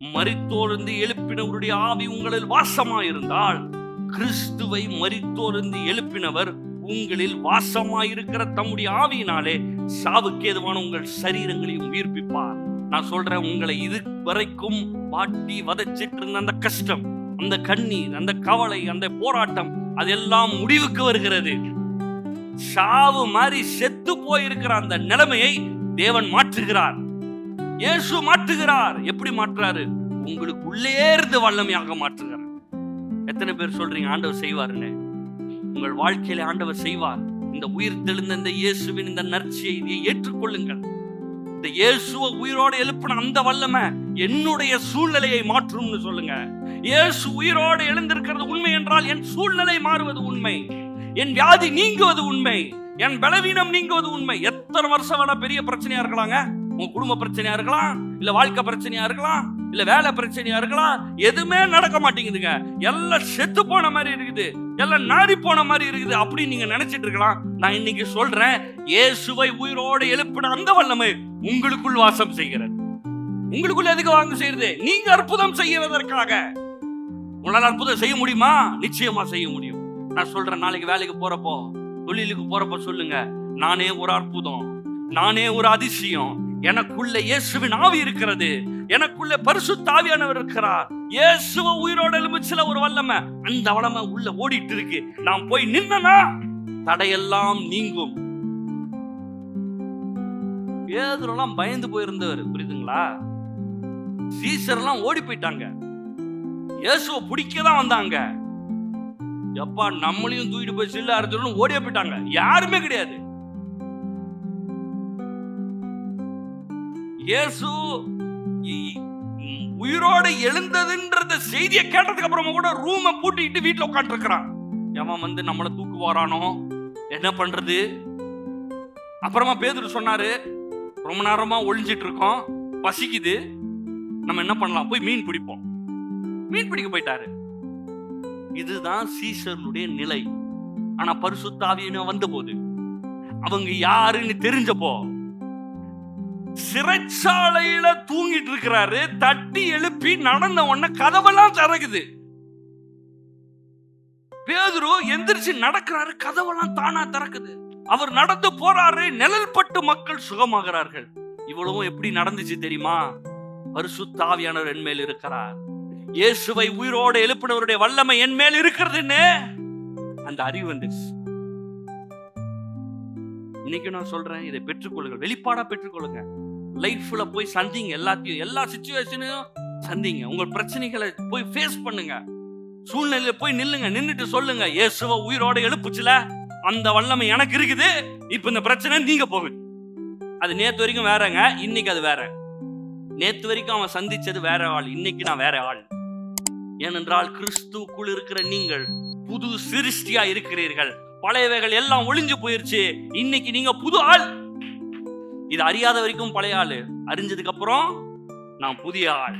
மரித்தோர்ந்து எழுப்பினவருடைய ஆவி உங்களில் வாசமாயிருந்தால், கிறிஸ்துவை மரித்தோர்ந்து எழுப்பினவர் உங்களில் வாசமாயிருக்கிற தம்முடைய ஆவியினாலே சாவுக்கு ஏதுவான உங்கள் சரீரங்களையும் உயிர்ப்பிப்பார். நான் சொல்றேன், உங்களை இது வரைக்கும் வாட்டி வதச்சிட்டு இருந்த அந்த கஷ்டம், அந்த கண்ணீர், அந்த கவலை, அந்த போராட்டம், அதெல்லாம் முடிவுக்கு வருகிறது. சாவு மாதிரி செத்து போயிருக்கிற அந்த நிலைமையை தேவன் மாற்றுகிறார். இயேசு மாற்றுகிறார். எப்படி மாற்றுறாரு? உங்களுக்கு உள்ளே இருந்து வல்லமையாக மாற்றுகிறார். எத்தனை பேர் சொல்றீங்க ஆண்டவர் செய்வாருன்னு? உங்கள் வாழ்க்கையில ஆண்டவர் செய்வார். இந்த உயிர் தெழுந்த இந்த இயேசுவின் இந்த நற்செய்தியை ஏற்றுக்கொள்ளுங்கள். இந்த இயேசுவை உயிரோடு எழுப்பின அந்த வல்லமை என்னுடைய சூழ்நிலையை மாற்றும்னு சொல்லுங்க. இயேசு உயிரோடு எழுந்திருக்கிறது உண்மை என்றால் என் சூழ்நிலை மாறுவது உண்மை, என் வியாதி நீங்குவது உண்மை, என் பலவீனம் நீங்குவது உண்மை. எத்தனை வருஷம் வேணா பெரிய பிரச்சனையா இருக்கலாங்க. உங்க குடும்ப பிரச்சனையா இருக்கலாம், இல்ல வாழ்க்கை பிரச்சனையா இருக்கலாம், இல்ல வேலை பிரச்சனையா இருக்கலாம். எதுவுமே நடக்க மாட்டேங்குதுங்க, எல்லாம் செத்து போன மாதிரி இருக்குது, எல்லாம் நாடி போன மாதிரி இருக்குது அப்படி நீங்க நினைச்சிட்டு இருக்கலாம். நான் இன்னைக்கு சொல்றேன், இயேசுவை உயிரோடு எழுப்பின அந்த வல்லமை உங்களுக்குள் வாசம் செய்கிறது. உங்களுக்குள்ள எதுக்கு வாங்க செய்யறது? நீங்க அற்புதம் செய்வதற்காக. உங்களால் அற்புதம் செய்ய முடியுமா? நிச்சயமா செய்ய முடியும். நான் சொல்றேன், நாளைக்கு வேலைக்கு போறப்போ, தொழிலுக்கு போறப்போ சொல்லுங்க, நானே ஒரு அற்புதம், நானே ஒரு அதிசயம். எனக்குள்ள இயேசுவின் ஆவி இருக்கிறது, எனக்குள்ள பரிசுத்த ஆவியானவர் இருக்கிறார். இயேசுவை உயிரோடு எழும்பிச்சுல ஒரு வல்லமை, அந்த வல்லமை உள்ள ஓடிட்டு இருக்கு. நான் போய் நின்னா தடையெல்லாம் நீங்கும். பேதுருலாம் பயந்து போயிருந்தவர், புரியுதுங்களா? சீசர்லாம் ஓடி போயிட்டாங்க, இயேசுவை பிடிக்கதான் வந்தாங்க. எப்பா நம்மளையும் தூக்கிட்டு போய் சில்ல அறுத்துடணும் ஓடியே போயிட்டாங்க, யாருமே கிடையாது. இயேசு உயிரோட எழுந்ததுன்ற செய்தியை கேட்டதுக்கு அப்புறமா கூட ரூமை பூட்டிட்டு வீட்டுல உட்காந்து இருக்கிறான். எவன் வந்து நம்மளை தூக்கு போறானோ என்ன பண்றது? அப்புறமா பேதுரு சொன்னாரு, ரொம்ப நேரமா ஒளிஞ்சிட்டு இருக்கோம், பசிக்குது, நம்ம என்ன பண்ணலாம், போய் மீன் பிடிப்போம். மீன் பிடிக்க போயிட்டாரு. இதுதான் சீசருடைய நிலை. ஆனா பரிசுத்த ஆவியானவர் வந்த போது அவங்க யாருன்னு தெரிஞ்சப்போ, சிறைச்சாலையில தூங்கிட்டு இருக்கிறாரு, தட்டி எழுப்பி நடந்த உடனே கதவெல்லாம் திறக்குது. பேதுரு எந்திரிச்சு நடக்கிறாரு, கதவெல்லாம் தானா திறக்குது. அவர் நடந்து போறாரு, நிழல் பட்டு மக்கள் சுகமாகிறார்கள். இவ்வளவும் எப்படி நடந்துச்சு தெரியுமா? பரிசுத்த ஆவியானவர் என் மேல் இருக்கிறார், இயேசுவை உயிரோடு எழுப்பினவருடைய வல்லமை என் மேல் இருக்கிறதுன்னு அந்த அறிவு வந்துச்சு. இன்னைக்கு நான் சொல்றேன், இதை பெற்றுக்கொள்ளுங்க, வெளிப்பாடா பெற்றுக்கொள்ளுங்க. லைஃப்ல போய் சந்திங்க, எல்லாத்தையும், எல்லா சிச்சுவேஷனையும் சந்திங்க. உங்க பிரச்சனைகளை போய் ஃபேஸ் பண்ணுங்க, சூழ்நிலையில போய் நில்லுங்க, நின்னுட்டு சொல்லுங்க, இயேசுவை உயிரோட எழுப்புச்சுல அந்த வல்லமை எனக்கு இருக்குது, இப்ப இந்த பிரச்சனை நீங்க போகுது. அது நேத்து வரைக்கும் வேறங்க, இன்னைக்கு அது வேற. நேத்து வரைக்கும் அவன் சந்திச்சது வேற ஆள், இன்னைக்கு நான் வேற ஆள். ஏனென்றால் கிறிஸ்துவுக்குள் இருக்கிற நீங்கள் புது சிருஷ்டியா இருக்கிறீர்கள். பழையவைகள் எல்லாம் ஒளிஞ்சு போயிருச்சு, இன்னைக்கு நீங்க புது ஆள். இது அறியாத வரைக்கும் பழைய ஆளு, அறிஞ்சதுக்கு அப்புறம் நான் புதிய ஆள்.